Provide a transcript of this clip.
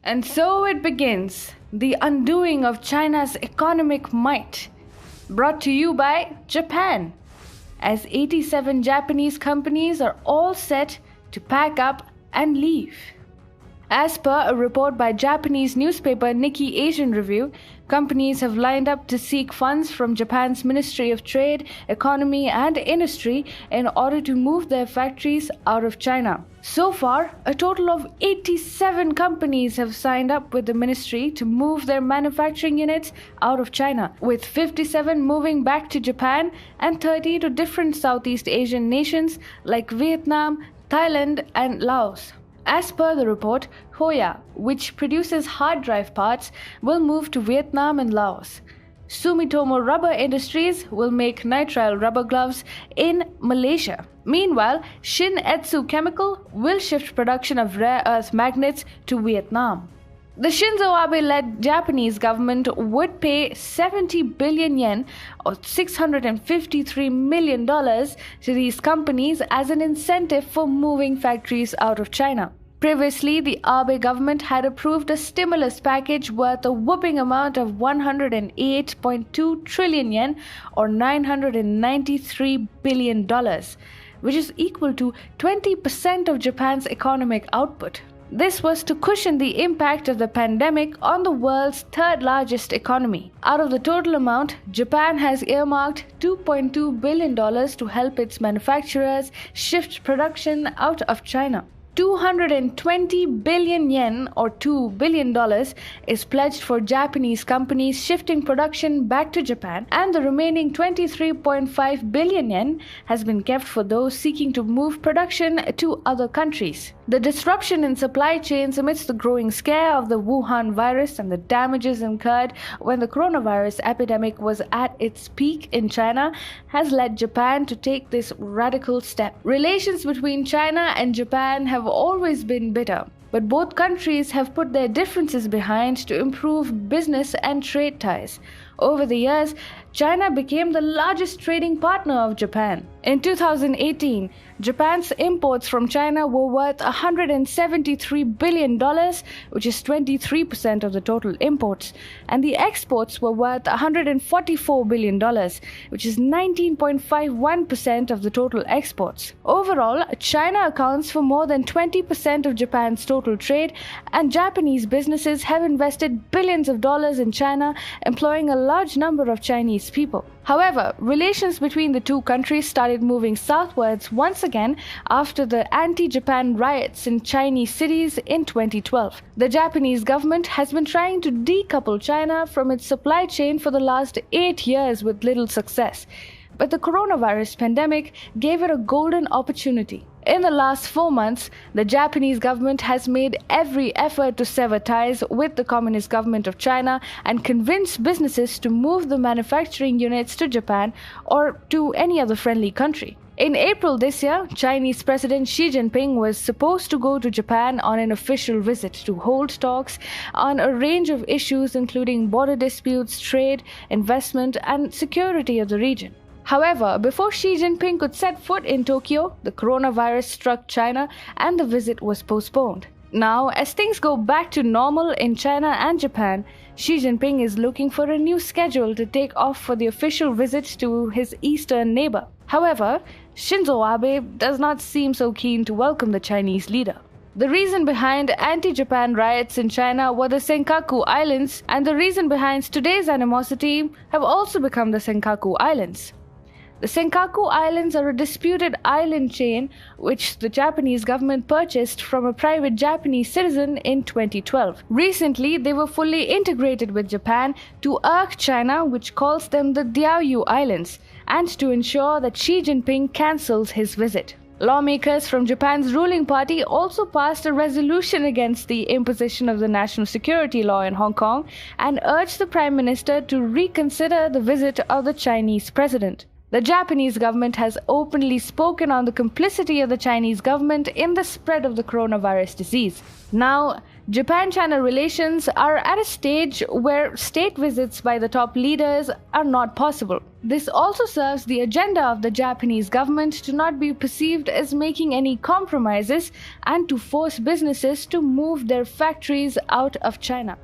And so it begins, the undoing of China's economic might, brought to you by Japan, as 87 Japanese companies are all set to pack up and leave. As per a report by Japanese newspaper Nikkei Asian Review, companies have lined up to seek funds from Japan's Ministry of Trade, Economy and Industry in order to move their factories out of China. So far, a total of 87 companies have signed up with the ministry to move their manufacturing units out of China, with 57 moving back to Japan and 30 to different Southeast Asian nations like Vietnam, Thailand and Laos. As per the report, Hoya, which produces hard drive parts, will move to Vietnam and Laos. Sumitomo Rubber Industries will make nitrile rubber gloves in Malaysia. Meanwhile, Shin Etsu Chemical will shift production of rare earth magnets to Vietnam. The Shinzo Abe-led Japanese government would pay 70 billion yen or $653 million to these companies as an incentive for moving factories out of China. Previously, the Abe government had approved a stimulus package worth a whopping amount of 108.2 trillion yen or $993 billion, which is equal to 20% of Japan's economic output. This was to cushion the impact of the pandemic on the world's third largest economy. Out of the total amount, Japan has earmarked $2.2 billion to help its manufacturers shift production out of China. 220 billion yen or $2 billion is pledged for Japanese companies shifting production back to Japan, and the remaining 23.5 billion yen has been kept for those seeking to move production to other countries. The disruption in supply chains amidst the growing scare of the Wuhan virus and the damages incurred when the coronavirus epidemic was at its peak in China has led Japan to take this radical step. Relations between China and Japan have always been bitter, but both countries have put their differences behind to improve business and trade ties. Over the years, China became the largest trading partner of Japan. In 2018, Japan's imports from China were worth $173 billion, which is 23% of the total imports, and the exports were worth $144 billion, which is 19.51% of the total exports. Overall, China accounts for more than 20% of Japan's total trade, and Japanese businesses have invested billions of dollars in China, employing a large number of Chinese people. However, relations between the two countries started moving southwards once again after the anti-Japan riots in Chinese cities in 2012. The Japanese government has been trying to decouple China from its supply chain for the last 8 years with little success. But the coronavirus pandemic gave it a golden opportunity. In the last 4 months, the Japanese government has made every effort to sever ties with the Communist government of China and convince businesses to move the manufacturing units to Japan or to any other friendly country. In April this year, Chinese President Xi Jinping was supposed to go to Japan on an official visit to hold talks on a range of issues including border disputes, trade, investment, and security of the region. However, before Xi Jinping could set foot in Tokyo, the coronavirus struck China and the visit was postponed. Now, as things go back to normal in China and Japan, Xi Jinping is looking for a new schedule to take off for the official visit to his eastern neighbor. However, Shinzo Abe does not seem so keen to welcome the Chinese leader. The reason behind anti-Japan riots in China were the Senkaku Islands, and the reason behind today's animosity have also become the Senkaku Islands. The Senkaku Islands are a disputed island chain which the Japanese government purchased from a private Japanese citizen in 2012. Recently, they were fully integrated with Japan to irk China, which calls them the Diaoyu Islands, and to ensure that Xi Jinping cancels his visit. Lawmakers from Japan's ruling party also passed a resolution against the imposition of the national security law in Hong Kong and urged the Prime Minister to reconsider the visit of the Chinese president. The Japanese government has openly spoken on the complicity of the Chinese government in the spread of the coronavirus disease. Now, Japan-China relations are at a stage where state visits by the top leaders are not possible. This also serves the agenda of the Japanese government to not be perceived as making any compromises and to force businesses to move their factories out of China.